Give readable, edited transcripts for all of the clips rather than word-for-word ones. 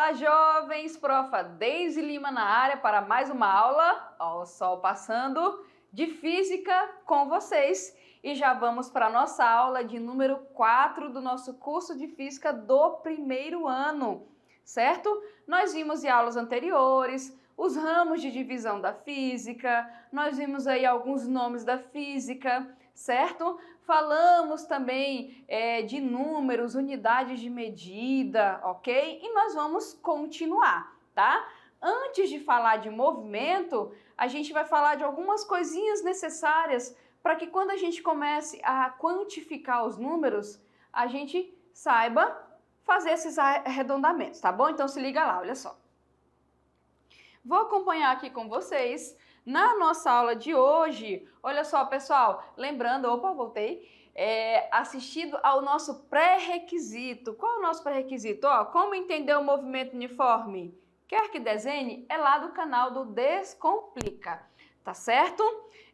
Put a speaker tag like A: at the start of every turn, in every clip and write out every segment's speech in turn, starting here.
A: Olá, jovens! Profa Deise Lima na área para mais uma aula, ó, o sol passando, de física com vocês. E já vamos para a nossa aula de número 4 do nosso curso de física do primeiro ano, certo? Nós vimos em aulas anteriores os ramos de divisão da física, nós vimos aí alguns nomes da física, certo? Falamos também de números, unidades de medida, ok? E nós vamos continuar, tá? Antes de falar de movimento, a gente vai falar de algumas coisinhas necessárias para que quando a gente comece a quantificar os números, a gente saiba fazer esses arredondamentos, tá bom? Então se liga lá, olha só. Vou acompanhar aqui com vocês na nossa aula de hoje. Olha só, pessoal, lembrando, opa, voltei, assistido ao nosso pré-requisito. Qual é o nosso pré-requisito? Ó, como entender o movimento uniforme? Quer que desenhe? É lá do canal do Descomplica, tá certo?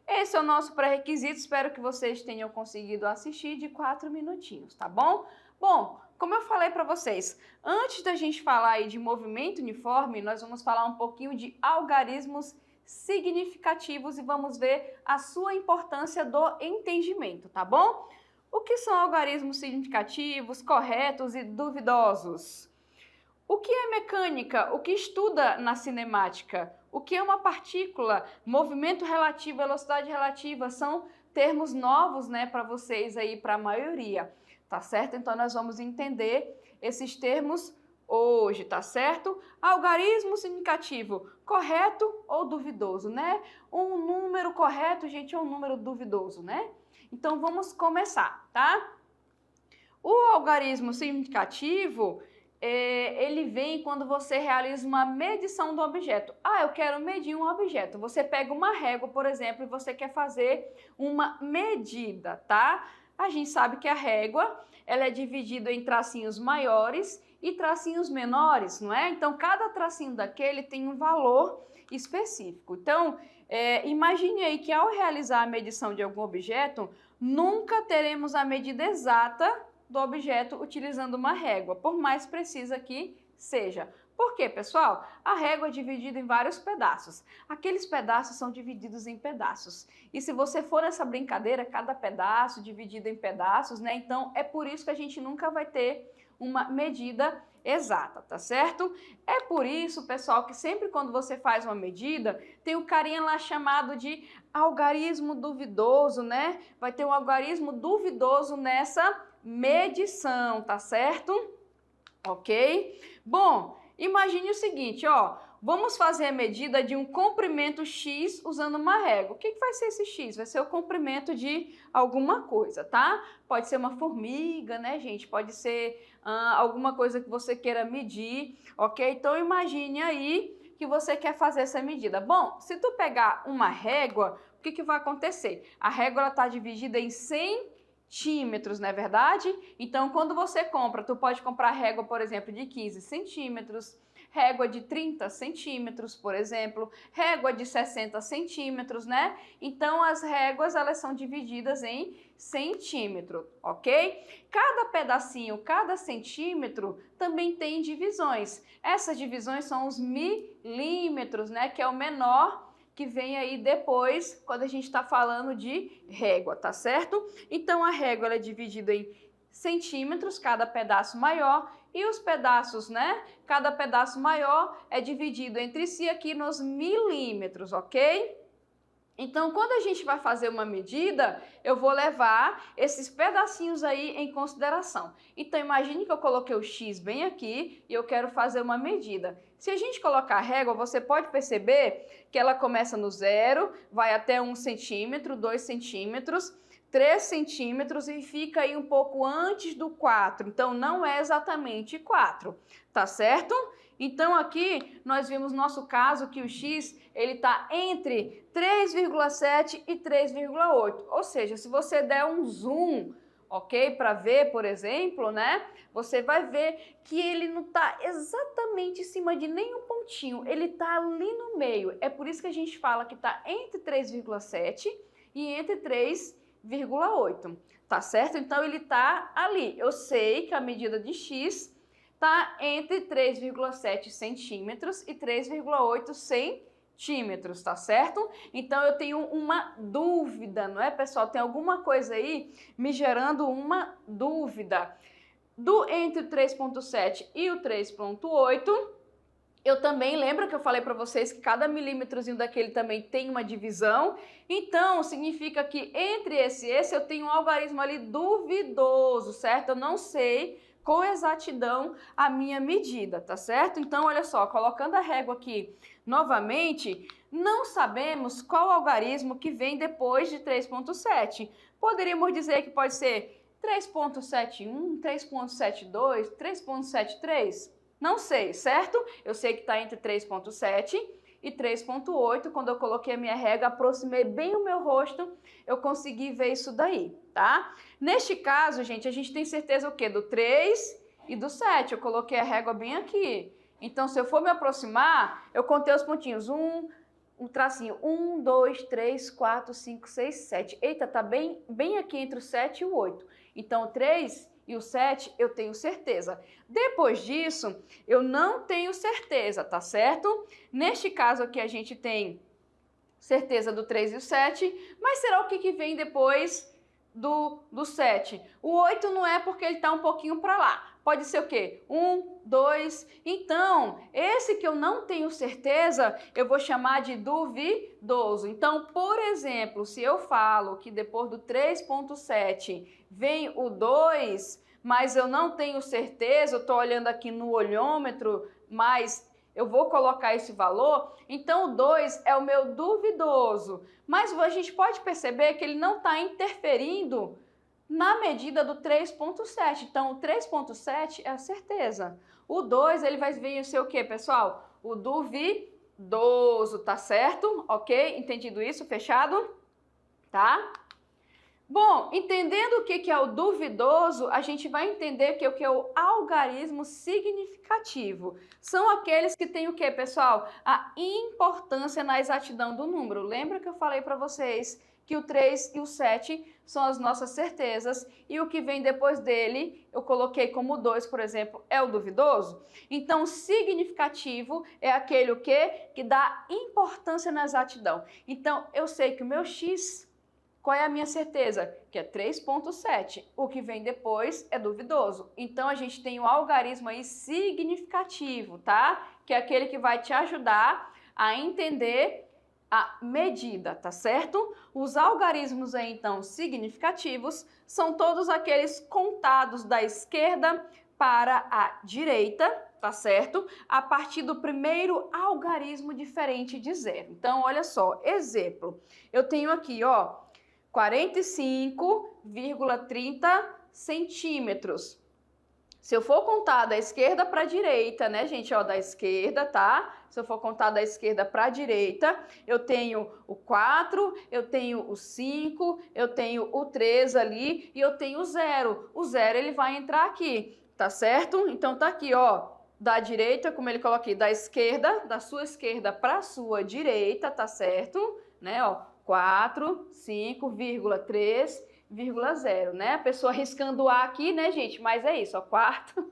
A: Esse é o nosso pré-requisito, espero que vocês tenham conseguido assistir de 4 minutinhos, tá bom? Bom, como eu falei para vocês, antes da gente falar aí de movimento uniforme, nós vamos falar um pouquinho de algarismos significativos e vamos ver a sua importância do entendimento, tá bom? O que são algarismos significativos, corretos e duvidosos? O que é mecânica? O que estuda na cinemática? O que é uma partícula? Movimento relativo, velocidade relativa, são termos novos, né, para vocês aí, para a maioria, tá certo? Então nós vamos entender esses termos hoje, tá certo? Algarismo significativo, correto ou duvidoso, né? Um número correto, gente, é um número duvidoso, né? Então vamos começar, tá? O algarismo significativo, ele vem quando você realiza uma medição do objeto. Ah, eu quero medir um objeto. Você pega uma régua, por exemplo, e você quer fazer uma medida, tá? A gente sabe que a régua, ela é dividida em tracinhos maiores e tracinhos menores, não é? Então, cada tracinho daquele tem um valor específico. Então, imagine aí que ao realizar a medição de algum objeto, nunca teremos a medida exata do objeto utilizando uma régua, por mais precisa que seja. Por quê, pessoal? A régua é dividida em vários pedaços. Aqueles pedaços são divididos em pedaços. E se você for nessa brincadeira, cada pedaço dividido em pedaços, né? Então, é por isso que a gente nunca vai ter uma medida exata, tá certo? É por isso, pessoal, que sempre quando você faz uma medida, tem o carinha lá chamado de algarismo duvidoso, né? Vai ter um algarismo duvidoso nessa medição, tá certo? Ok? Bom, imagine o seguinte, ó, vamos fazer a medida de um comprimento X usando uma régua. O que vai ser esse X? Vai ser o comprimento de alguma coisa, tá? Pode ser uma formiga, né, gente? Pode ser alguma coisa que você queira medir, ok? Então imagine aí que você quer fazer essa medida. Bom, se tu pegar uma régua, o que vai acontecer? A régua está dividida em 100 centímetros, não é verdade? Então, quando você compra, tu pode comprar régua, por exemplo, de 15 centímetros, régua de 30 centímetros, por exemplo, régua de 60 centímetros, né? Então, as réguas, elas são divididas em centímetro, ok? Cada pedacinho, cada centímetro também tem divisões. Essas divisões são os milímetros, né? Que é o menor que vem aí depois, quando a gente está falando de régua, tá certo? Então, a régua ela é dividida em centímetros, cada pedaço maior, e os pedaços, né? Cada pedaço maior é dividido entre si aqui nos milímetros, ok? Então, quando a gente vai fazer uma medida, eu vou levar esses pedacinhos aí em consideração. Então, imagine que eu coloquei o X bem aqui e eu quero fazer uma medida. Se a gente colocar a régua, você pode perceber que ela começa no 0, vai até 1 centímetro, 2 centímetros, 3 centímetros e fica aí um pouco antes do 4. Então, não é exatamente 4, tá certo? Então, aqui nós vimos no nosso caso que o X ele está entre 3,7 e 3,8. Ou seja, se você der um zoom, ok, para ver, por exemplo, né, você vai ver que ele não está exatamente em cima de nenhum pontinho, ele está ali no meio. É por isso que a gente fala que está entre 3,7 e entre 3,8, tá certo? Então, ele está ali. Eu sei que a medida de X está entre 3,7 centímetros e 3,8 centímetros, tá certo? Então, eu tenho uma dúvida, não é, pessoal? Tem alguma coisa aí me gerando uma dúvida. Entre o 3,7 e o 3,8, eu também lembro que eu falei para vocês que cada milímetrozinho daquele também tem uma divisão. Então, significa que entre esse e esse eu tenho um algarismo ali duvidoso, certo? Eu não sei com exatidão a minha medida, tá certo? Então, olha só, colocando a régua aqui novamente, não sabemos qual algarismo que vem depois de 3,7. Poderíamos dizer que pode ser 3,71, 3,72, 3,73? Não sei, certo? Eu sei que está entre 3,7 e 3,8. Quando eu coloquei a minha régua, aproximei bem o meu rosto, eu consegui ver isso daí, tá? Neste caso, gente, a gente tem certeza o quê? Do 3 e do 7. Eu coloquei a régua bem aqui. Então, se eu for me aproximar, eu contei os pontinhos. Um tracinho. 1, 2, 3, 4, 5, 6, 7. Eita, tá bem aqui entre o 7 e o 8. Então, o 3 e o 7 eu tenho certeza. Depois disso, eu não tenho certeza, tá certo? Neste caso aqui a gente tem certeza do 3 e o 7, mas será o que vem depois do 7? O 8 não é porque ele está um pouquinho para lá. Pode ser o quê? 1, 2. Então, esse que eu não tenho certeza, eu vou chamar de duvidoso. Então, por exemplo, se eu falo que depois do 3,7 vem o 2, mas eu não tenho certeza, eu estou olhando aqui no olhômetro, mas eu vou colocar esse valor, então o 2 é o meu duvidoso. Mas a gente pode perceber que ele não está interferindo na medida do 3,7. Então, o 3,7 é a certeza. O 2, ele vai vir ser o quê, pessoal? O duvidoso, tá certo? Ok? Entendido isso? Fechado? Tá? Bom, entendendo o que é o duvidoso, a gente vai entender que o que é o algarismo significativo. São aqueles que têm o que, pessoal? A importância na exatidão do número. Lembra que eu falei para vocês que o 3 e o 7 são as nossas certezas e o que vem depois dele, eu coloquei como 2, por exemplo, é o duvidoso? Então, significativo é aquele o quê? Que dá importância na exatidão. Então, eu sei que o meu x, qual é a minha certeza? Que é 3,7. O que vem depois é duvidoso. Então, a gente tem um algarismo aí significativo, tá? Que é aquele que vai te ajudar a entender a medida, tá certo? Os algarismos aí, então, significativos são todos aqueles contados da esquerda para a direita, tá certo? A partir do primeiro algarismo diferente de zero. Então, olha só, exemplo. Eu tenho aqui, ó, 45,30 centímetros. Se eu for contar da esquerda para a direita, né, gente, ó, da esquerda, tá? Se eu for contar da esquerda para a direita, eu tenho o 4, eu tenho o 5, eu tenho o 3 ali e eu tenho o 0. O 0, ele vai entrar aqui, tá certo? Então, tá aqui, ó, da direita, como ele coloca aqui, da esquerda, da sua esquerda para a sua direita, tá certo? Né, ó, 4, 5,3, 0, né? A pessoa riscando A aqui, né, gente? Mas é isso, ó, 4,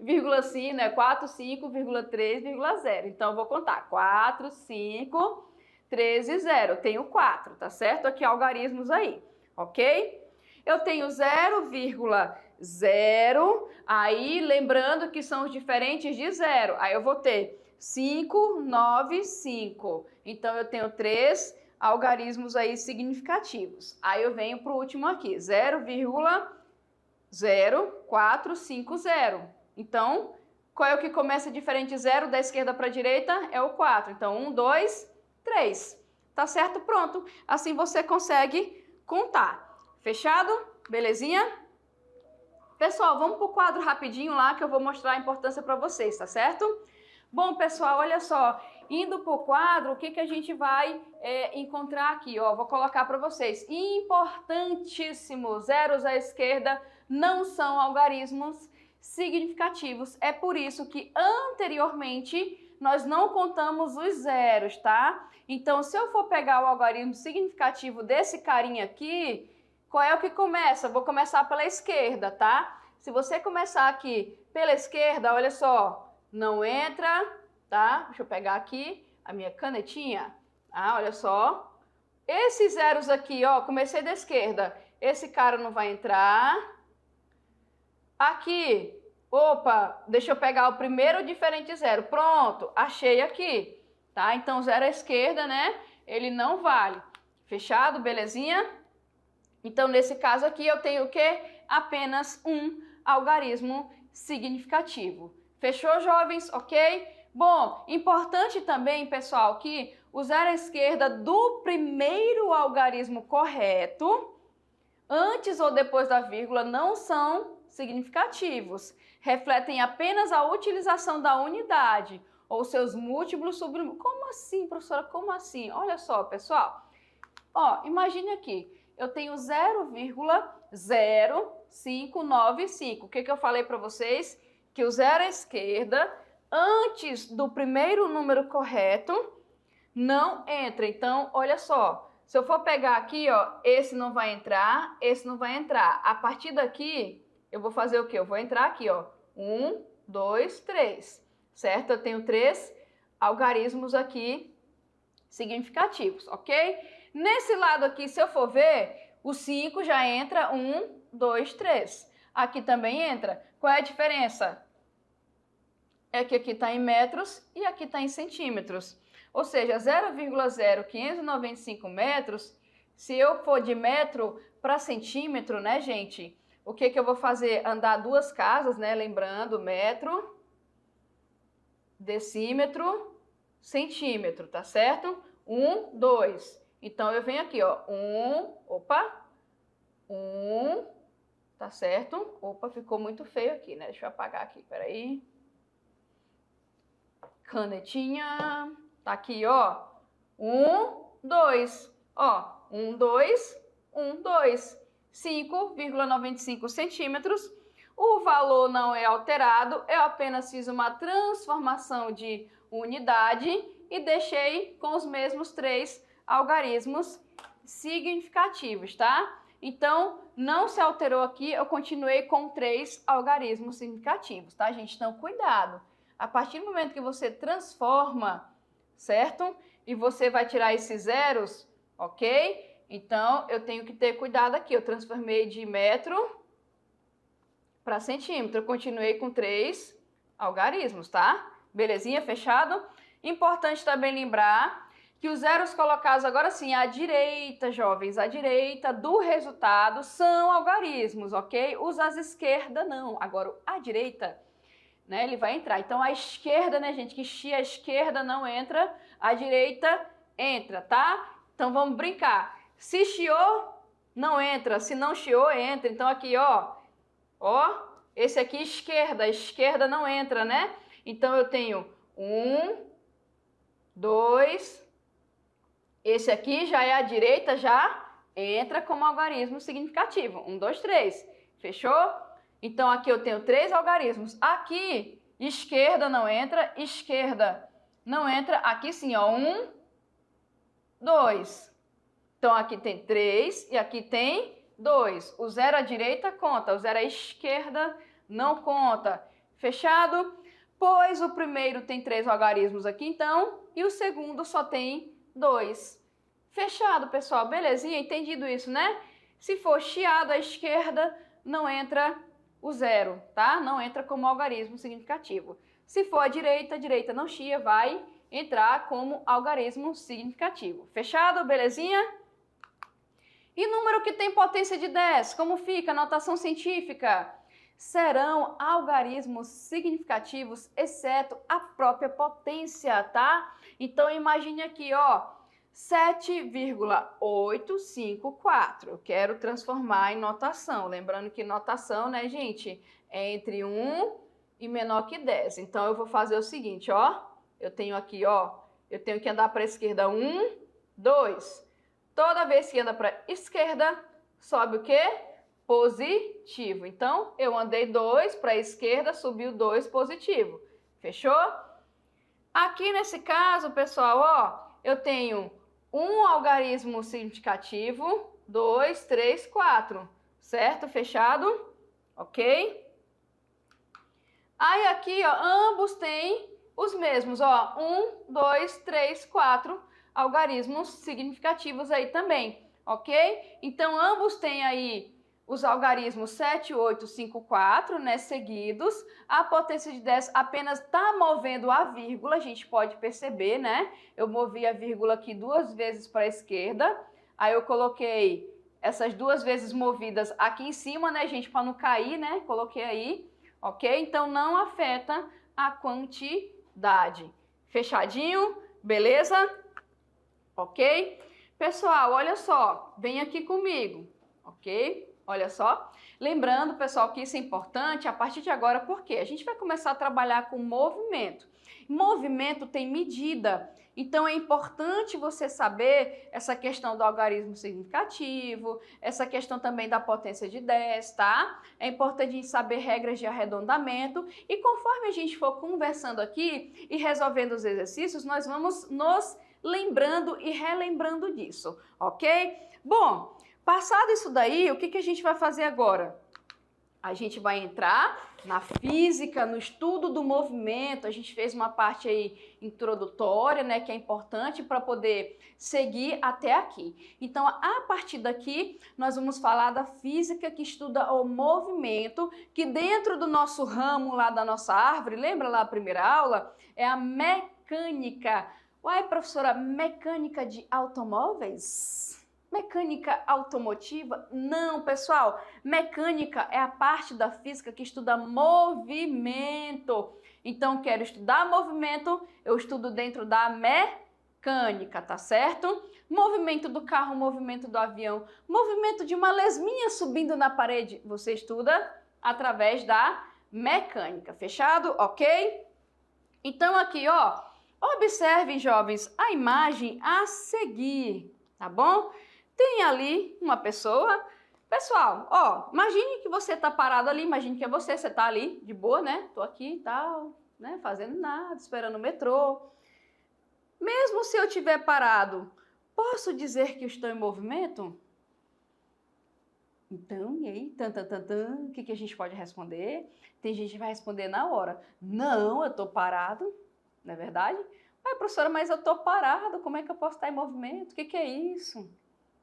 A: vírgula 5, né? 4, 5,3, 0. Então, eu vou contar 4, 5, 13, 0. Tenho 4, tá certo? Aqui, algarismos aí, ok? Eu tenho 0,0, aí lembrando que são os diferentes de 0. Aí eu vou ter 5, 9, 5. Então, eu tenho 3 algarismos aí significativos. Aí eu venho para o último aqui, 0,0450. Então, qual é o que começa diferente de 0 da esquerda para a direita? É o 4. Então, 1, 2, 3. Tá certo? Pronto. Assim você consegue contar. Fechado? Belezinha? Pessoal, vamos para o quadro rapidinho lá que eu vou mostrar a importância para vocês, tá certo? Bom, pessoal, olha só. Indo para o quadro, o que a gente vai encontrar aqui? Ó, vou colocar para vocês. Importantíssimo, zeros à esquerda não são algarismos significativos. É por isso que anteriormente nós não contamos os zeros, tá? Então, se eu for pegar o algarismo significativo desse carinha aqui, qual é o que começa? Vou começar pela esquerda, tá? Se você começar aqui pela esquerda, olha só, não entra, tá? Deixa eu pegar aqui a minha canetinha. Ah, olha só. Esses zeros aqui, ó, comecei da esquerda. Esse cara não vai entrar. Aqui, opa, deixa eu pegar o primeiro diferente zero. Pronto, achei aqui, tá? Então, zero à esquerda, né? Ele não vale. Fechado, belezinha? Então, nesse caso aqui, eu tenho o quê? Apenas um algarismo significativo. Fechou, jovens? Ok? Bom, importante também, pessoal, que o zero à esquerda do primeiro algarismo correto, antes ou depois da vírgula, não são significativos. Refletem apenas a utilização da unidade ou seus múltiplos subnúmeros. Como assim, professora? Como assim? Olha só, pessoal. Ó, imagine aqui, eu tenho 0,0595. O que eu falei para vocês? Que o zero à esquerda, antes do primeiro número correto, não entra. Então, olha só, se eu for pegar aqui, ó, esse não vai entrar, esse não vai entrar. A partir daqui, eu vou fazer o quê? Eu vou entrar aqui, ó, 1, 2, 3, certo? Eu tenho 3 algarismos aqui significativos, ok? Nesse lado aqui, se eu for ver, o 5 já entra 1, 2, 3. Aqui também entra. Qual é a diferença? É que aqui está em metros e aqui está em centímetros. Ou seja, 0,0595 metros, se eu for de metro para centímetro, né, gente? O que eu vou fazer? Andar 2 casas, né? Lembrando, metro, decímetro, centímetro, tá certo? 1, 2. Então, eu venho aqui, ó, 1, tá certo? Opa, ficou muito feio aqui, né? Deixa eu apagar aqui, peraí. Canetinha, tá aqui, ó, 1, 2, ó, 1, 2, 1, 2, 5,95 centímetros. O valor não é alterado, eu apenas fiz uma transformação de unidade e deixei com os mesmos 3 algarismos significativos, tá? Então, não se alterou aqui, eu continuei com 3 algarismos significativos, tá, gente? Então, cuidado. A partir do momento que você transforma, certo? E você vai tirar esses zeros, ok? Então, eu tenho que ter cuidado aqui. Eu transformei de metro para centímetro. Eu continuei com 3 algarismos, tá? Belezinha? Fechado? Importante também lembrar que os zeros colocados agora sim à direita, jovens, à direita do resultado são algarismos, ok? Os à esquerda não. Agora, à direita, né, ele vai entrar. Então, a esquerda, né, gente, que a esquerda não entra, a direita entra, tá? Então, vamos brincar. Se chiou, não entra. Se não chiou, entra. Então, aqui, ó, esse aqui esquerda, a esquerda não entra, né? Então, eu tenho 1, 2, esse aqui já é a direita, já entra como algarismo significativo. 1, 2, 3. Fechou? Então, aqui eu tenho 3 algarismos. Aqui, esquerda não entra, esquerda não entra. Aqui sim, ó, 1, 2. Então, aqui tem 3 e aqui tem 2. O zero à direita conta, o zero à esquerda não conta. Fechado? Pois o primeiro tem 3 algarismos aqui, então, e o segundo só tem 2. Fechado, pessoal? Belezinha? Entendido isso, né? Se for chiado à esquerda, não entra o zero, tá? Não entra como algarismo significativo. Se for à direita não chia, vai entrar como algarismo significativo. Fechado? Belezinha? E número que tem potência de 10, como fica a notação científica? Serão algarismos significativos, exceto a própria potência, tá? Então, imagine aqui, ó, 7,854. Eu quero transformar em notação. Lembrando que notação, né, gente, é entre 1 e menor que 10. Então, eu vou fazer o seguinte, ó. Eu tenho aqui, ó, eu tenho que andar para a esquerda 1, 2. Toda vez que anda para a esquerda, sobe o quê? Positivo. Então, eu andei 2 para a esquerda, subiu 2 positivo. Fechou? Aqui nesse caso, pessoal, ó, eu tenho um algarismo significativo, 2, 3, 4, certo? Fechado? Ok? Aí aqui, ó, ambos têm os mesmos, ó, 1, 2, 3, 4 algarismos significativos aí também, ok? Então, ambos têm aí os algarismos 7, 8, 5, 4, né, seguidos. A potência de 10 apenas está movendo a vírgula, a gente pode perceber, né? Eu movi a vírgula aqui 2 vezes para a esquerda, aí eu coloquei essas 2 vezes movidas aqui em cima, né, gente, para não cair, né? Coloquei aí, ok? Então, não afeta a quantidade. Fechadinho? Beleza? Ok? Pessoal, olha só, vem aqui comigo, ok? Olha só. Lembrando, pessoal, que isso é importante a partir de agora, porque a gente vai começar a trabalhar com movimento. Movimento tem medida, então é importante você saber essa questão do algarismo significativo, essa questão também da potência de 10, tá? É importante a gente saber regras de arredondamento e conforme a gente for conversando aqui e resolvendo os exercícios, nós vamos nos lembrando e relembrando disso, ok? Bom, passado isso daí, o que a gente vai fazer agora? A gente vai entrar na física, no estudo do movimento. A gente fez uma parte aí introdutória, né, que é importante para poder seguir até aqui. Então, a partir daqui, nós vamos falar da física que estuda o movimento, que dentro do nosso ramo lá da nossa árvore, lembra lá a primeira aula? É a mecânica. Uai, professora, mecânica de automóveis? Mecânica automotiva? Não, pessoal. Mecânica é a parte da física que estuda movimento. Então, quero estudar movimento, eu estudo dentro da mecânica, tá certo? Movimento do carro, movimento do avião, movimento de uma lesminha subindo na parede, você estuda através da mecânica. Fechado? Ok? Então, aqui, ó, observem, jovens, a imagem a seguir, tá bom? Tem ali uma pessoa. Pessoal, ó, imagine que você tá parado ali, imagine que é você tá ali, de boa, né? Tô aqui e tal, né? Fazendo nada, esperando o metrô. Mesmo se eu estiver parado, posso dizer que eu estou em movimento? Então, e aí? O que a gente pode responder? Tem gente que vai responder na hora. Não, eu tô parado, não é verdade? Ué, professora, mas eu tô parado, como é que eu posso estar em movimento? O que é isso?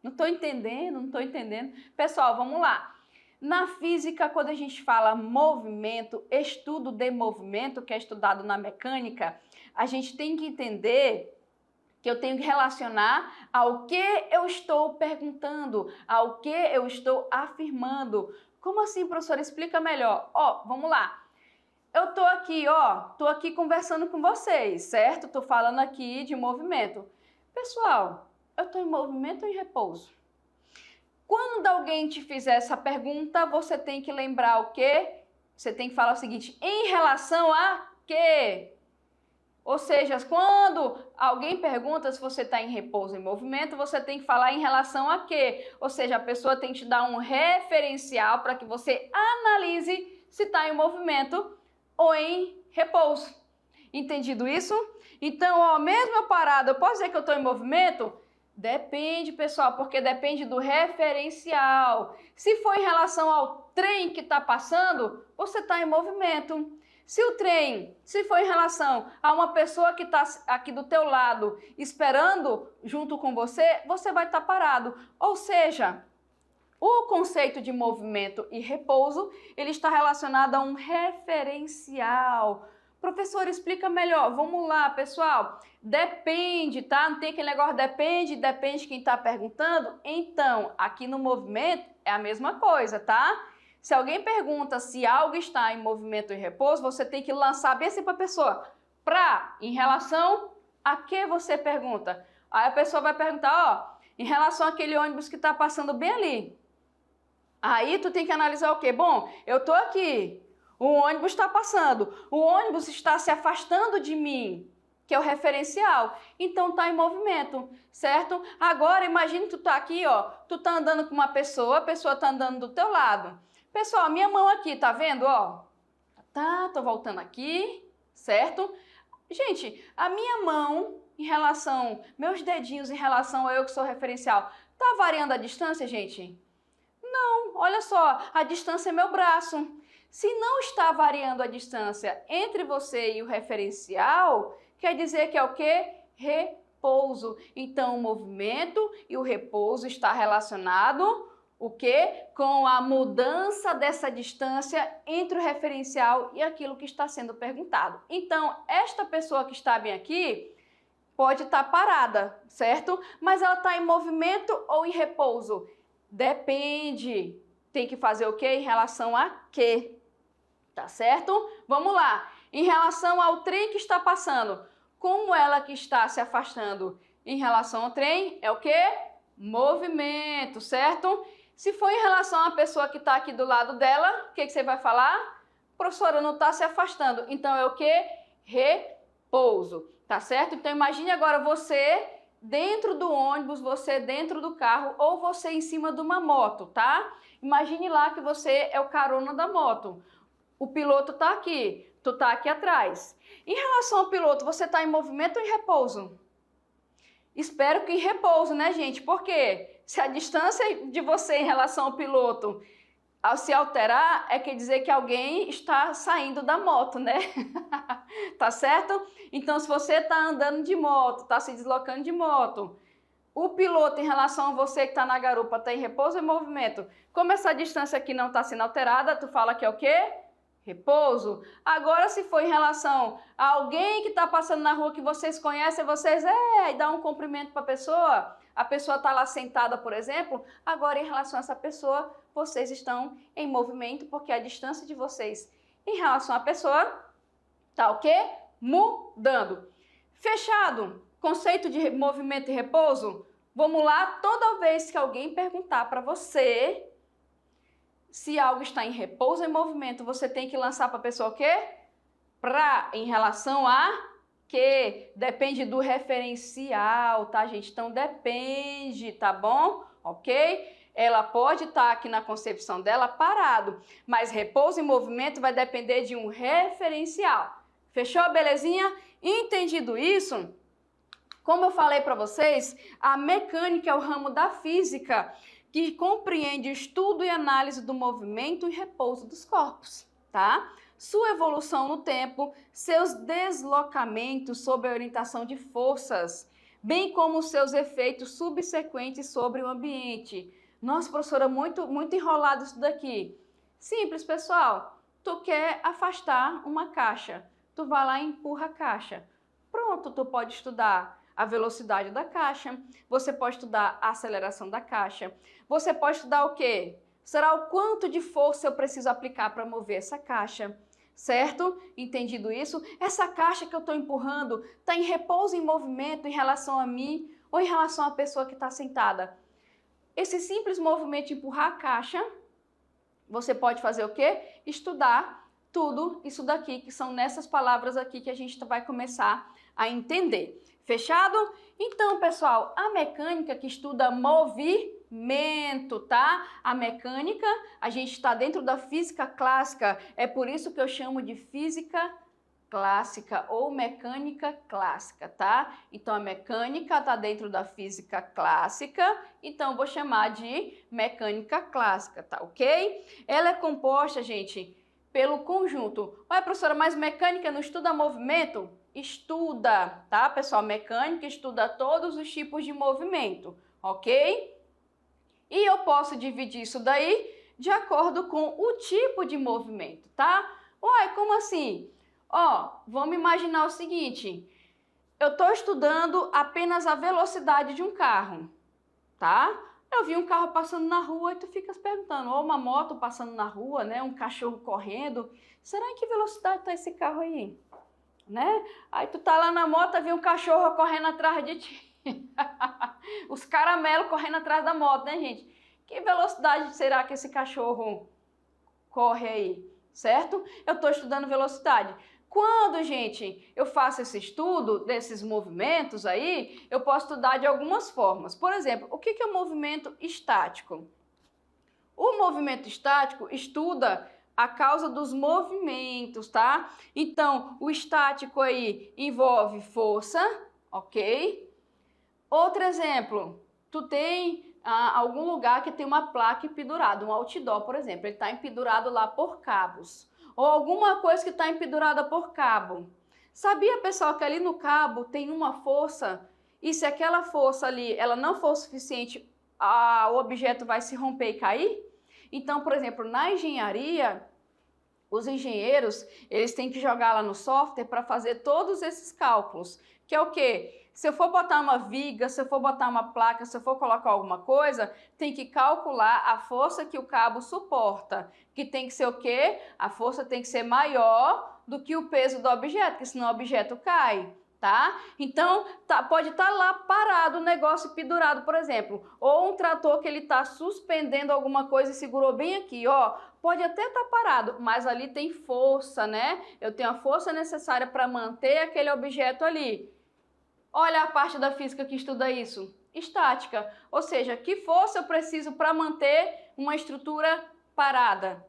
A: Não estou entendendo, não estou entendendo. Pessoal, vamos lá. Na física, quando a gente fala movimento, estudo de movimento, que é estudado na mecânica, a gente tem que entender que eu tenho que relacionar ao que eu estou perguntando, ao que eu estou afirmando. Como assim, professora? Explica melhor. Ó, vamos lá. Eu tô aqui, ó, tô aqui conversando com vocês, certo? Tô falando aqui de movimento. Pessoal, eu estou em movimento ou em repouso? Quando alguém te fizer essa pergunta, você tem que lembrar o quê? Você tem que falar o seguinte, em relação a quê? Ou seja, quando alguém pergunta se você está em repouso ou em movimento, você tem que falar em relação a quê? Ou seja, a pessoa tem que te dar um referencial para que você analise se está em movimento ou em repouso. Entendido isso? Então, ó, mesmo eu parado, eu posso dizer que eu estou em movimento? Depende, pessoal, porque depende do referencial. Se for em relação ao trem que está passando, você está em movimento. Se o trem, se for em relação a uma pessoa que está aqui do teu lado esperando junto com você, você vai estar parado. Ou seja, o conceito de movimento e repouso, ele está relacionado a um referencial. Professor, explica melhor. Vamos lá, pessoal. Depende, tá? Não tem aquele negócio depende de quem está perguntando. Então, aqui no movimento é a mesma coisa, tá? Se alguém pergunta se algo está em movimento e repouso, você tem que lançar bem assim para a pessoa. Em relação a que você pergunta? Aí a pessoa vai perguntar, ó, em relação àquele ônibus que está passando bem ali. Aí tu tem que analisar o quê? Bom, eu tô aqui. O ônibus está passando, o ônibus está se afastando de mim, que é o referencial, então está em movimento, certo? Agora imagine que tu tá aqui, ó, tu tá andando com uma pessoa, a pessoa tá andando do teu lado. Pessoal, minha mão aqui, tá vendo, ó? Tá, tô voltando aqui, certo? Gente, a minha mão em relação, meus dedinhos em relação a eu que sou referencial, tá variando a distância, gente? Não, olha só, a distância é meu braço. Se não está variando a distância entre você e o referencial, quer dizer que é o quê? Repouso. Então, o movimento e o repouso está relacionado o quê? Com a mudança dessa distância entre o referencial e aquilo que está sendo perguntado. Então, esta pessoa que está bem aqui pode estar parada, certo? Mas ela está em movimento ou em repouso? Depende. Tem que fazer o quê? Em relação a quê? Tá certo? Vamos lá. Em relação ao trem que está passando, como ela que está se afastando em relação ao trem, é o quê? Movimento, certo? Se for em relação à pessoa que está aqui do lado dela, o que você vai falar? Professora, não está se afastando. Então é o quê? Repouso, tá certo? Então imagine agora você dentro do ônibus, você dentro do carro ou você em cima de uma moto, tá? Imagine lá que você é o carona da moto. O piloto está aqui, tu está aqui atrás. Em relação ao piloto, você está em movimento ou em repouso? Espero que em repouso, né, gente? Por quê? Se a distância de você em relação ao piloto ao se alterar, quer dizer que alguém está saindo da moto, né? Tá certo? Então, se você está andando de moto, está se deslocando de moto, o piloto em relação a você que está na garupa está em repouso ou em movimento? Como essa distância aqui não está sendo alterada, tu fala que é o quê? Repouso. Agora, se for em relação a alguém que está passando na rua que vocês conhecem, vocês e dá um cumprimento para a pessoa está lá sentada, por exemplo, agora em relação a essa pessoa, vocês estão em movimento, porque a distância de vocês em relação à pessoa está o quê? Mudando. Fechado? Conceito de movimento e repouso? Vamos lá, toda vez que alguém perguntar para você se algo está em repouso ou em movimento, você tem que lançar para a pessoa o quê? Em relação a que depende do referencial, tá, gente? Então, depende, tá bom? Ok? Ela pode estar aqui na concepção dela parado, mas repouso e movimento vai depender de um referencial. Fechou, belezinha? Entendido isso? Como eu falei para vocês, a mecânica é o ramo da física que compreende o estudo e análise do movimento e repouso dos corpos, tá? Sua evolução no tempo, seus deslocamentos sob a orientação de forças, bem como seus efeitos subsequentes sobre o ambiente. Nossa, professora, muito enrolado isso daqui. Simples, pessoal. Tu quer afastar uma caixa, tu vai lá e empurra a caixa. Pronto, tu pode estudar a velocidade da caixa, você pode estudar a aceleração da caixa, você pode estudar o quê? Será o quanto de força eu preciso aplicar para mover essa caixa, certo? Entendido isso? Essa caixa que eu estou empurrando está em repouso em movimento em relação a mim ou em relação à pessoa que está sentada? Esse simples movimento de empurrar a caixa, você pode fazer o quê? Estudar tudo isso daqui, que são nessas palavras aqui que a gente vai começar a entender. Fechado? Então, pessoal, a mecânica que estuda movimento, tá? A mecânica, a gente está dentro da física clássica, é por isso que eu chamo de física clássica ou mecânica clássica, tá? Então, a mecânica está dentro da física clássica, então vou chamar de mecânica clássica, tá ok? Ela é composta, gente, pelo conjunto. Ué, professora, mas mecânica não estuda movimento? Estuda, tá, pessoal? Mecânica estuda todos os tipos de movimento, ok? E eu posso dividir isso daí de acordo com o tipo de movimento, tá? Ué, como assim? Ó, vamos imaginar o seguinte, eu estou estudando apenas a velocidade de um carro, tá? Eu vi um carro passando na rua e tu fica se perguntando, ou uma moto passando na rua, né? Um cachorro correndo, será em que velocidade está esse carro aí? Né? Aí tu tá lá na moto, vê um cachorro correndo atrás de ti. Os caramelos correndo atrás da moto, né, gente? Que velocidade será que esse cachorro corre aí? Certo? Eu estou estudando velocidade. Quando, gente, eu faço esse estudo desses movimentos aí, eu posso estudar de algumas formas. Por exemplo, o que é o movimento estático? O movimento estático estuda a causa dos movimentos, tá? Então, o estático aí envolve força, ok? Outro exemplo, tu tem algum lugar que tem uma placa pendurada, um outdoor, por exemplo, ele está empedurado lá por cabos, ou alguma coisa que está empedurada por cabo. Sabia, pessoal, que ali no cabo tem uma força, e se aquela força ali ela não for suficiente, o objeto vai se romper e cair? Então, por exemplo, na engenharia, os engenheiros, eles têm que jogar lá no software para fazer todos esses cálculos, que é o quê? Se eu for botar uma viga, se eu for botar uma placa, se eu for colocar alguma coisa, tem que calcular a força que o cabo suporta, que tem que ser o quê? A força tem que ser maior do que o peso do objeto, porque senão o objeto cai. Tá? Então, pode estar lá parado o negócio pendurado, por exemplo, ou um trator que ele está suspendendo alguma coisa e segurou bem aqui, ó, pode até estar parado, mas ali tem força, né? Eu tenho a força necessária para manter aquele objeto ali. Olha a parte da física que estuda isso, estática, ou seja, que força eu preciso para manter uma estrutura parada.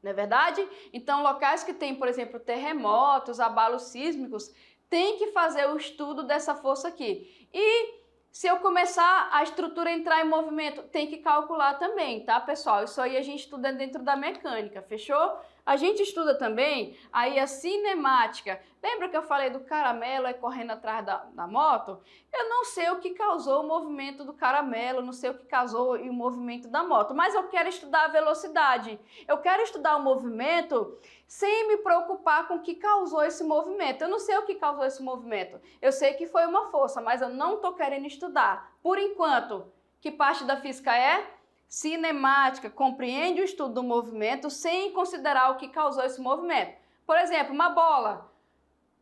A: Não é verdade? Então, locais que tem, por exemplo, terremotos, abalos sísmicos, tem que fazer o estudo dessa força aqui. E se eu começar a estrutura entrar em movimento, tem que calcular também, tá, pessoal? Isso aí a gente estuda dentro da mecânica, fechou? A gente estuda também aí a cinemática. Lembra que eu falei do caramelo aí correndo atrás da moto? Eu não sei o que causou o movimento do caramelo, não sei o que causou o movimento da moto, mas eu quero estudar a velocidade. Eu quero estudar o movimento sem me preocupar com o que causou esse movimento. Eu não sei o que causou esse movimento. Eu sei que foi uma força, mas eu não estou querendo estudar. Por enquanto, que parte da física é? Cinemática, compreende o estudo do movimento sem considerar o que causou esse movimento. Por exemplo, uma bola.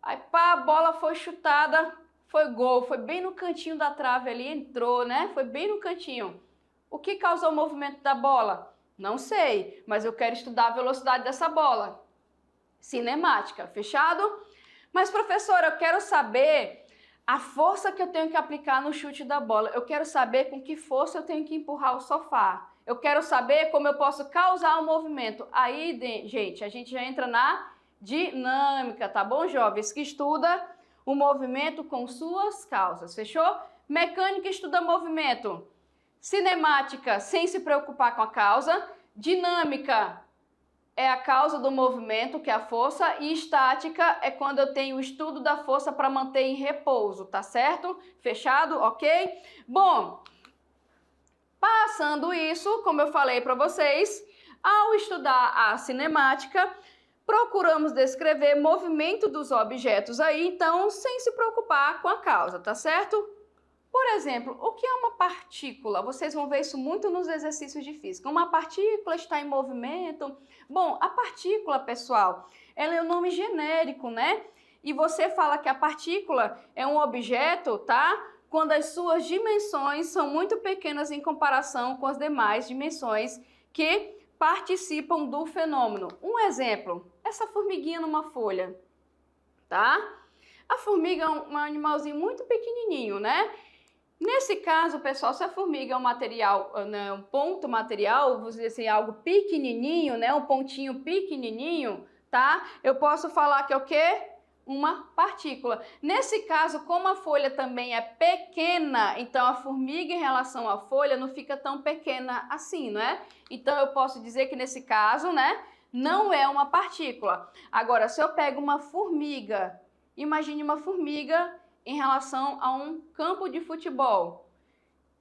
A: Aí pá, a bola foi chutada, foi gol, foi bem no cantinho da trave ali, entrou, né? Foi bem no cantinho. O que causou o movimento da bola? Não sei, mas eu quero estudar a velocidade dessa bola. Cinemática, fechado? Mas, professora, eu quero saber a força que eu tenho que aplicar no chute da bola. Eu quero saber com que força eu tenho que empurrar o sofá. Eu quero saber como eu posso causar o movimento. Aí, gente, a gente já entra na dinâmica, tá bom, jovens? Que estuda o movimento com suas causas, fechou? Mecânica estuda movimento. Cinemática, sem se preocupar com a causa. Dinâmica é a causa do movimento, que é a força, e estática é quando eu tenho o estudo da força para manter em repouso, tá certo? Fechado? Ok? Bom, passando isso, como eu falei para vocês, ao estudar a cinemática, procuramos descrever movimento dos objetos aí, então, sem se preocupar com a causa, tá certo? Por exemplo, o que é uma partícula? Vocês vão ver isso muito nos exercícios de física. Uma partícula está em movimento. Bom, a partícula, pessoal, ela é um nome genérico, né? E você fala que a partícula é um objeto, tá? Quando as suas dimensões são muito pequenas em comparação com as demais dimensões que participam do fenômeno. Um exemplo, essa formiguinha numa folha, tá? A formiga é um animalzinho muito pequenininho, né? Nesse caso, pessoal, se a formiga é um material, né, um ponto material, vamos dizer assim, algo pequenininho, né, um pontinho pequenininho, tá? Eu posso falar que é o quê? Uma partícula. Nesse caso, como a folha também é pequena, então a formiga em relação à folha não fica tão pequena assim, não é? Então eu posso dizer que nesse caso, né, não é uma partícula. Agora, se eu pego uma formiga, imagine uma formiga em relação a um campo de futebol.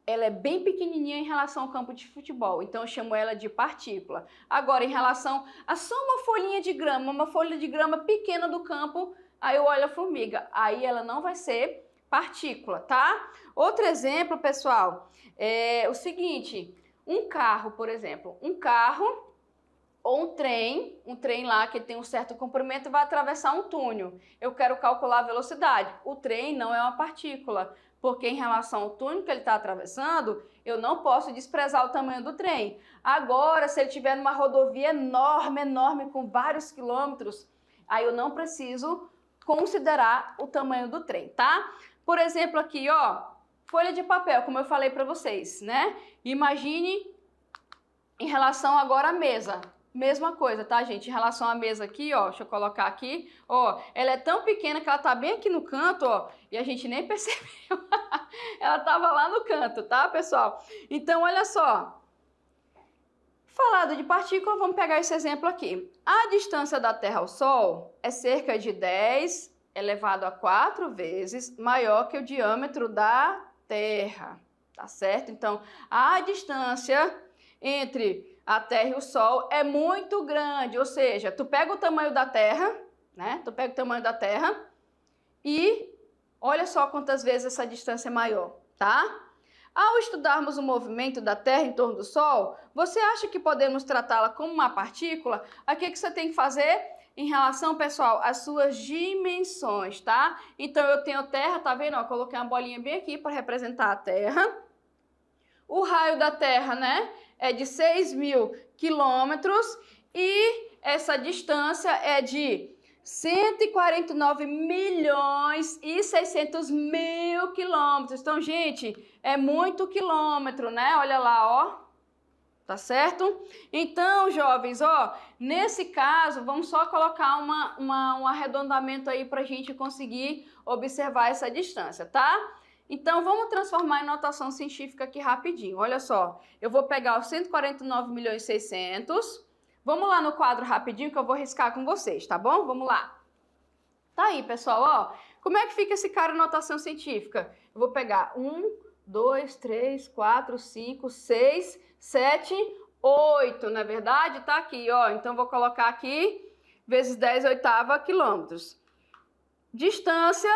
A: Ela é bem pequenininha em relação ao campo de futebol, então eu chamo ela de partícula. Agora, em relação a só uma folhinha de grama, uma folha de grama pequena do campo, aí eu olho a formiga, aí ela não vai ser partícula, tá? Outro exemplo, pessoal, é o seguinte, um carro, por exemplo, um carro ou um trem lá que tem um certo comprimento vai atravessar um túnel. Eu quero calcular a velocidade. O trem não é uma partícula, porque em relação ao túnel que ele está atravessando, eu não posso desprezar o tamanho do trem. Agora, se ele estiver numa rodovia enorme, enorme, com vários quilômetros, aí eu não preciso considerar o tamanho do trem, tá? Por exemplo, aqui, ó, folha de papel, como eu falei para vocês, né? Imagine em relação agora à mesa. Mesma coisa, tá, gente? Em relação à mesa aqui, ó, deixa eu colocar aqui, ó, ela é tão pequena que ela tá bem aqui no canto, ó, e a gente nem percebeu. Ela tava lá no canto, tá, pessoal? Então, olha só. Falado de partícula, vamos pegar esse exemplo aqui. A distância da Terra ao Sol é cerca de 10 elevado a 4 vezes maior que o diâmetro da Terra, tá certo? Então, a distância entre a Terra e o Sol é muito grande, ou seja, tu pega o tamanho da Terra, né? Tu pega o tamanho da Terra e olha só quantas vezes essa distância é maior, tá? Ao estudarmos o movimento da Terra em torno do Sol, você acha que podemos tratá-la como uma partícula? Aqui que você tem que fazer em relação, pessoal, às suas dimensões, tá? Então, eu tenho Terra, tá vendo? Eu coloquei uma bolinha bem aqui para representar a Terra. O raio da Terra, né, é de 6.000 quilômetros e essa distância é de 149 milhões e 600 mil quilômetros. Então, gente, é muito quilômetro, né? Olha lá, ó. Tá certo? Então, jovens, ó, nesse caso, vamos só colocar um arredondamento aí pra gente conseguir observar essa distância, tá? Então, vamos transformar em notação científica aqui rapidinho. Olha só, eu vou pegar os 149 milhões e 600. Vamos lá no quadro rapidinho que eu vou riscar com vocês, tá bom? Vamos lá. Tá aí, pessoal, ó. Como é que fica esse cara em notação científica? Eu vou pegar 1, 2, 3, 4, 5, 6, 7, 8, na verdade? Tá aqui, ó. Então, vou colocar aqui, vezes 10 oitava quilômetros. Distância,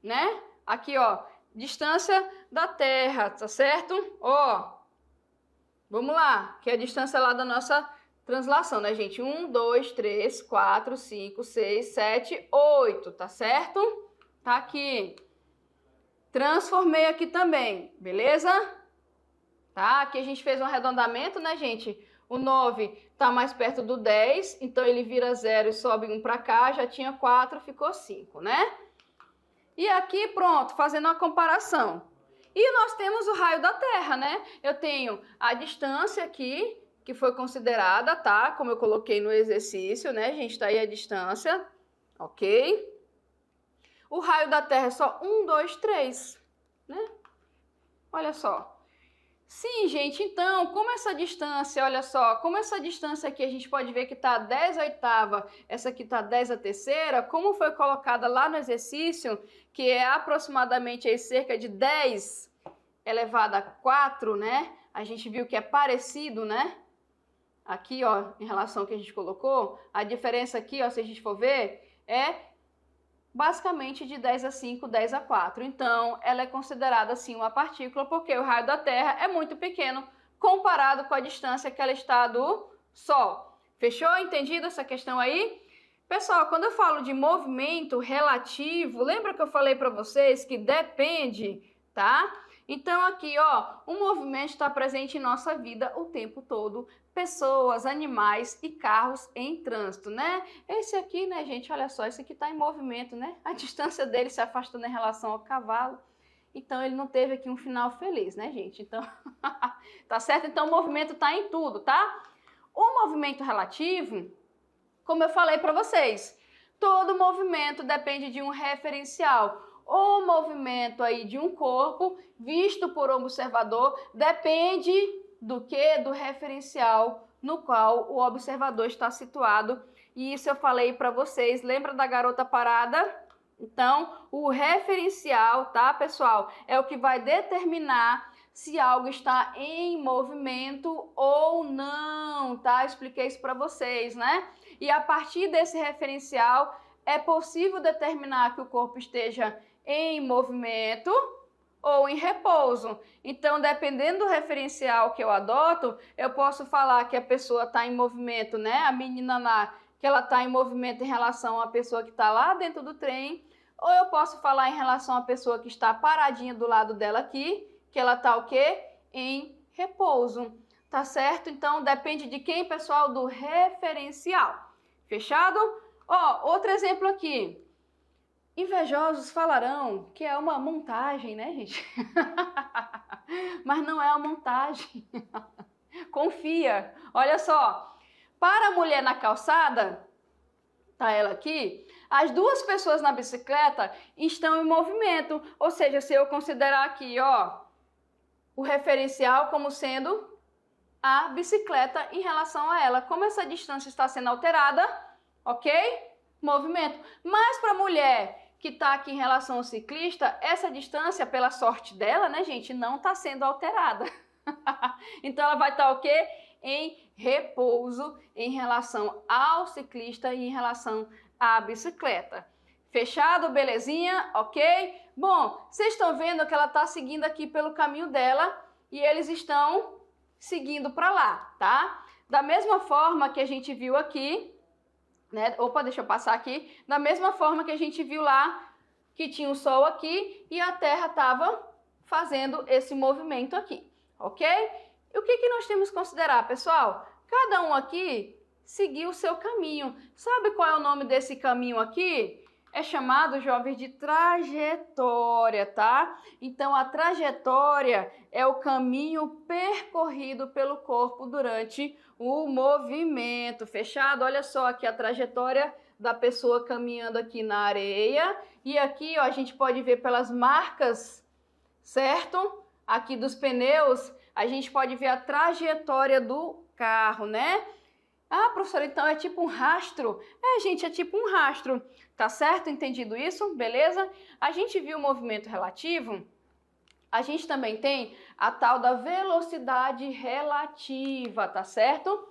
A: né? Aqui, ó, distância da Terra, tá certo? Ó, vamos lá, que é a distância lá da nossa translação, né, gente? 1, 2, 3, 4, 5, 6, 7, 8, tá certo? Tá aqui. Transformei aqui também, beleza? Tá? Aqui a gente fez um arredondamento, né, gente? O 9 tá mais perto do 10, então ele vira 0 e sobe 1 para cá, já tinha 4, ficou 5, né? E aqui, pronto, fazendo uma comparação. E nós temos o raio da Terra, né? Eu tenho a distância aqui, que foi considerada, tá? Como eu coloquei no exercício, né, gente? Tá aí a distância, ok? O raio da Terra é só 1, 2, 3, né? Olha só. Sim, gente, então, como essa distância, olha só, como essa distância aqui a gente pode ver que está 10 oitava, essa aqui está 10 a terceira, como foi colocada lá no exercício, que é aproximadamente aí cerca de 10 elevado a 4, né? A gente viu que é parecido, né? Aqui, ó, em relação ao que a gente colocou, a diferença aqui, ó, se a gente for ver, é basicamente de 10 a 5, 10 a 4. Então, ela é considerada, assim, uma partícula porque o raio da Terra é muito pequeno comparado com a distância que ela está do Sol. Fechou? Entendido essa questão aí? Pessoal, quando eu falo de movimento relativo, lembra que eu falei para vocês que depende, tá? Então, aqui, ó, o movimento está presente em nossa vida o tempo todo. Pessoas, animais e carros em trânsito, né? Esse aqui, né, gente, olha só, esse aqui está em movimento, né? A distância dele se afastando em relação ao cavalo. Então, ele não teve aqui um final feliz, né, gente? Então, tá certo? Então, o movimento está em tudo, tá? O movimento relativo, como eu falei para vocês, todo movimento depende de um referencial. O movimento aí de um corpo visto por um observador depende do que? Do referencial no qual o observador está situado. E isso eu falei para vocês. Lembra da garota parada? Então, o referencial, tá, pessoal, é o que vai determinar se algo está em movimento ou não, tá? Expliquei isso para vocês, né? E a partir desse referencial é possível determinar que o corpo esteja em movimento ou em repouso. Então, dependendo do referencial que eu adoto, eu posso falar que a pessoa está em movimento, né? A menina lá, que ela está em movimento em relação à pessoa que está lá dentro do trem, ou eu posso falar em relação à pessoa que está paradinha do lado dela aqui, que ela está o quê? Em repouso, tá certo? Então, depende de quem, pessoal? Do referencial. Fechado? Ó, outro exemplo aqui. Invejosos falarão que é uma montagem, né, gente? Mas não é uma montagem. Confia. Olha só, para a mulher na calçada, tá ela aqui, as duas pessoas na bicicleta estão em movimento. Ou seja, se eu considerar aqui, ó, o referencial como sendo a bicicleta em relação a ela. Como essa distância está sendo alterada, ok? Movimento. Mas para a mulher que está aqui em relação ao ciclista, essa distância, pela sorte dela, né, gente, não está sendo alterada. Então ela vai estar o quê? Em repouso em relação ao ciclista e em relação à bicicleta. Fechado? Belezinha? Ok? Bom, vocês estão vendo que ela está seguindo aqui pelo caminho dela e eles estão seguindo para lá, tá? Da mesma forma que a gente viu aqui, né? Opa, deixa eu passar aqui. Da mesma forma que a gente viu lá, que tinha o Sol aqui e a Terra estava fazendo esse movimento aqui, ok? E o que nós temos que considerar, pessoal? Cada um aqui seguiu o seu caminho. Sabe qual é o nome desse caminho aqui? É chamado, jovens, de trajetória, tá? Então, a trajetória é o caminho percorrido pelo corpo durante o movimento. Fechado? Olha só aqui a trajetória da pessoa caminhando aqui na areia. E aqui, ó, a gente pode ver pelas marcas, certo? Aqui dos pneus, a gente pode ver a trajetória do carro, né? Ah, professora, então é tipo um rastro? É, gente, é tipo um rastro. Tá certo? Entendido isso? Beleza? A gente viu o movimento relativo. A gente também tem a tal da velocidade relativa, tá certo?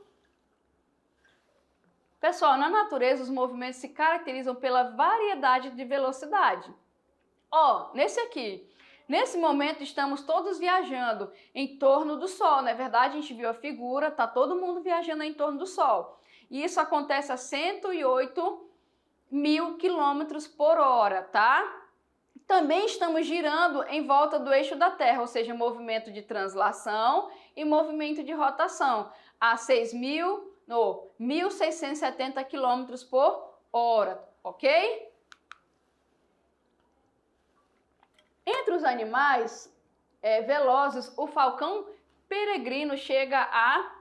A: Pessoal, na natureza os movimentos se caracterizam pela variedade de velocidade. Ó, nesse aqui. Nesse momento estamos todos viajando em torno do Sol, não é verdade? A gente viu a figura, tá todo mundo viajando em torno do Sol. E isso acontece a 108.000 quilômetros por hora, tá? Também estamos girando em volta do eixo da Terra, ou seja, movimento de translação e movimento de rotação, a 1.670 quilômetros por hora, ok? Entre os animais velozes, o falcão peregrino chega a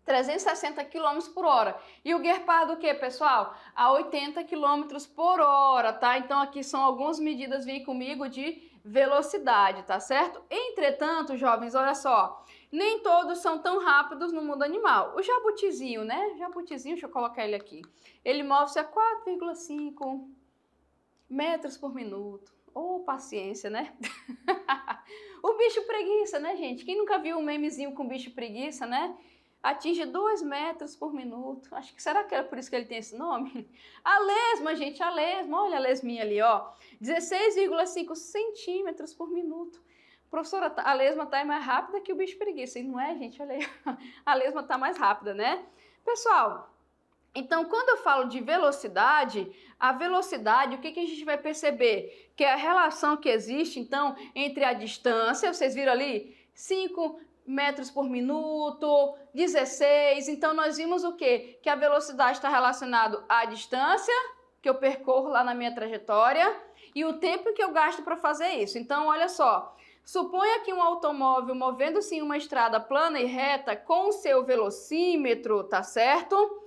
A: 360 km por hora. E o guepardo o que, pessoal? A 80 km por hora, tá? Então aqui são algumas medidas, vem comigo, de velocidade, tá certo? Entretanto, jovens, olha só, nem todos são tão rápidos no mundo animal. O jabutizinho, né? Jabutizinho, deixa eu colocar ele aqui. Ele move-se a 4,5 metros por minuto. Oh, paciência, né? O bicho preguiça, né, gente? Quem nunca viu um memezinho com bicho preguiça, né? Atinge 2 metros por minuto. Acho que será que é por isso que ele tem esse nome? A lesma, gente, a lesma. Olha a lesminha ali, ó. 16,5 centímetros por minuto. Professora, a lesma tá mais rápida que o bicho preguiça. E não é, gente? Olha aí. A lesma tá mais rápida, né? Pessoal, então, quando eu falo de velocidade, a velocidade, o que a gente vai perceber? Que é a relação que existe, então, entre a distância, vocês viram ali? 5 metros por minuto, 16. Então, nós vimos o quê? Que a velocidade está relacionada à distância que eu percorro lá na minha trajetória e o tempo que eu gasto para fazer isso. Então, olha só. Suponha que um automóvel movendo-se em uma estrada plana e reta com o seu velocímetro, tá certo?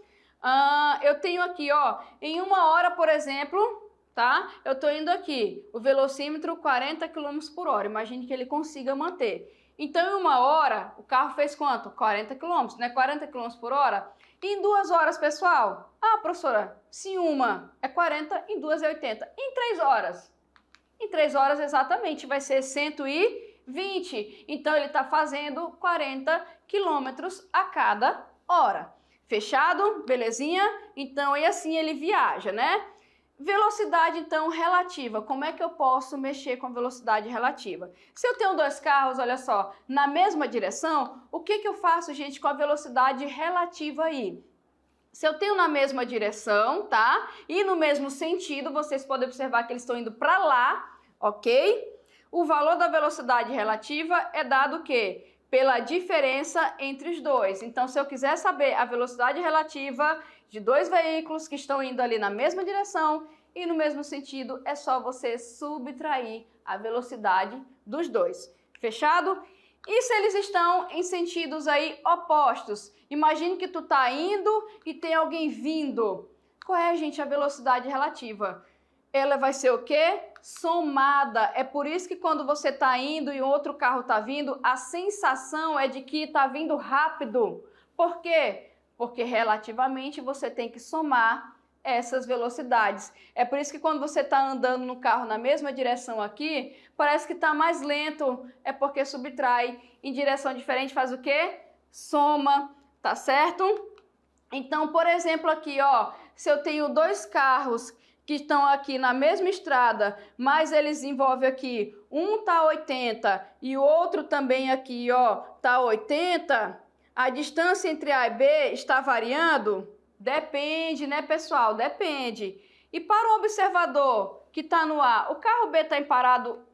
A: Eu tenho aqui, ó, em 1 hora, por exemplo, tá? Eu tô indo aqui, o velocímetro 40 km por hora. Imagine que ele consiga manter. Então, em 1 hora, o carro fez quanto? 40 km, né? 40 km por hora. E em 2 horas, pessoal? Ah, professora, se uma é 40, em 2 é 80. Em 3 horas? Em 3 horas, exatamente, vai ser 120. Então, ele está fazendo 40 quilômetros a cada hora. Fechado? Belezinha? Então, e assim ele viaja, né? Velocidade, então, relativa. Como é que eu posso mexer com a velocidade relativa? Se eu tenho 2 carros, olha só, na mesma direção, o que eu faço, gente, com a velocidade relativa aí? Se eu tenho na mesma direção, tá? E no mesmo sentido, vocês podem observar que eles estão indo para lá, ok? O valor da velocidade relativa é dado o quê? Pela diferença entre os dois. Então, se eu quiser saber a velocidade relativa de 2 veículos que estão indo ali na mesma direção e no mesmo sentido, é só você subtrair a velocidade dos dois. Fechado? E se eles estão em sentidos aí opostos? Imagine que tu tá indo e tem alguém vindo. Qual é, gente, a velocidade relativa? Ela vai ser o quê? Somada. É por isso que quando você está indo e outro carro está vindo, a sensação é de que está vindo rápido. Por quê? Porque relativamente você tem que somar essas velocidades. É por isso que quando você está andando no carro na mesma direção aqui, parece que está mais lento. É porque subtrai. Em direção diferente faz o quê? Soma, tá certo? Então, por exemplo, aqui, ó, se eu tenho dois carros que estão aqui na mesma estrada, mas eles envolvem aqui, um tá 80 e o outro também aqui, ó, tá 80, a distância entre A e B está variando? Depende, né, pessoal? Depende. E para o observador que está no A, o carro B está em parado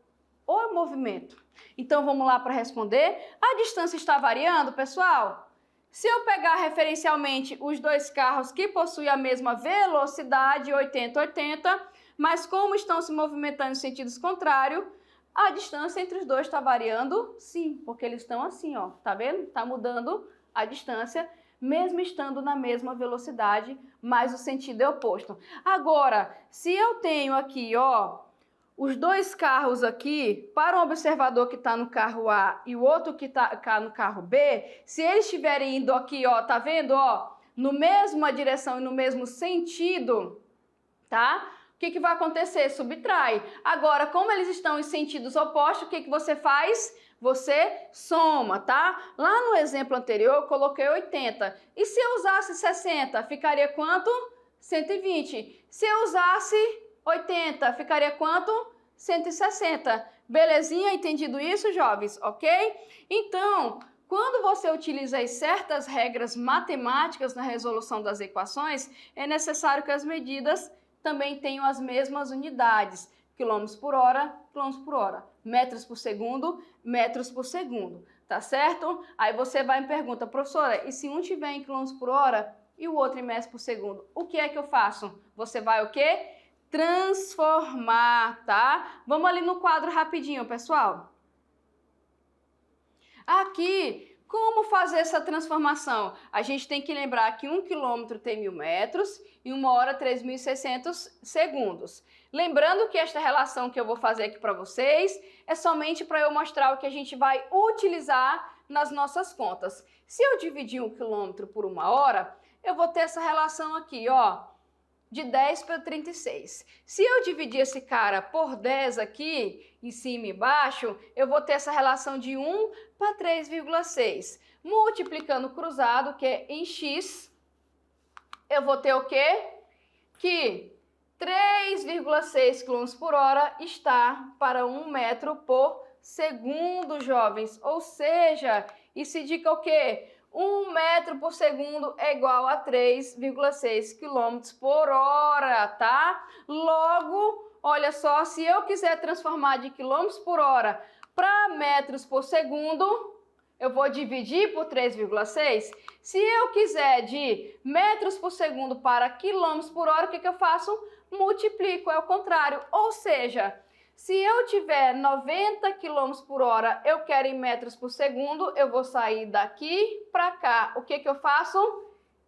A: ou em movimento? Então, vamos lá para responder. A distância está variando, pessoal? Se eu pegar referencialmente os dois carros que possuem a mesma velocidade, 80-80, mas como estão se movimentando em sentidos contrários, a distância entre os dois está variando? Sim, porque eles estão assim, ó, tá vendo? Está mudando a distância, mesmo estando na mesma velocidade, mas o sentido é oposto. Agora, se eu tenho aqui, ó, os dois carros aqui, para um observador que está no carro A e o outro que está no carro B, se eles estiverem indo aqui, ó, tá vendo, ó, no mesma direção e no mesmo sentido, tá? O que vai acontecer? Subtrai. Agora, como eles estão em sentidos opostos, o que você faz? Você soma, tá? Lá no exemplo anterior, eu coloquei 80. E se eu usasse 60, ficaria quanto? 120. Se eu usasse 80, ficaria quanto? 160. Belezinha? Entendido isso, jovens? Ok? Então, quando você utiliza aí certas regras matemáticas na resolução das equações, é necessário que as medidas também tenham as mesmas unidades. Quilômetros por hora, metros por segundo, metros por segundo. Tá certo? Aí você vai e me pergunta, professora, e se um tiver em quilômetros por hora e o outro em metros por segundo, o que é que eu faço? Você vai o quê? Transformar, tá? Vamos ali no quadro rapidinho, pessoal. Aqui, como fazer essa transformação? A gente tem que lembrar que 1 quilômetro tem 1000 metros e 1 hora 3.600 segundos. Lembrando que esta relação que eu vou fazer aqui para vocês é somente para eu mostrar o que a gente vai utilizar nas nossas contas. Se eu dividir 1 quilômetro por 1 hora, eu vou ter essa relação aqui, ó, de 10 para 36. Se eu dividir esse cara por 10 aqui, em cima e embaixo, eu vou ter essa relação de 1 para 3,6. Multiplicando cruzado, que é em x, eu vou ter o quê? Que 3,6 km por hora está para 1 metro por segundo, jovens. Ou seja, isso indica o quê? 1 metro por segundo é igual a 3,6 km por hora, tá? Logo, olha só, se eu quiser transformar de quilômetros por hora para metros por segundo, eu vou dividir por 3,6. Se eu quiser de metros por segundo para quilômetros por hora, o que eu faço? Multiplico, é o contrário. Ou seja, se eu tiver 90 km por hora, eu quero em metros por segundo, eu vou sair daqui para cá. O que eu faço?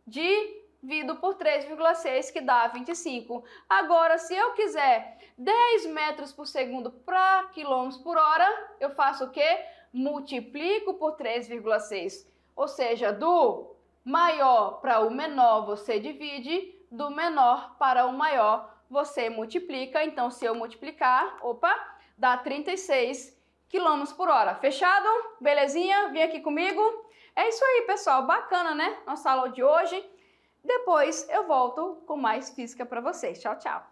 A: Divido por 3,6, que dá 25. Agora, se eu quiser 10 metros por segundo para quilômetros por hora, eu faço o quê? Multiplico por 3,6. Ou seja, do maior para o menor você divide, do menor para o maior você multiplica. Então, se eu multiplicar, dá 36 km por hora. Fechado? Belezinha? Vem aqui comigo. É isso aí, pessoal. Bacana, né? Nossa aula de hoje. Depois eu volto com mais física para vocês. Tchau, tchau.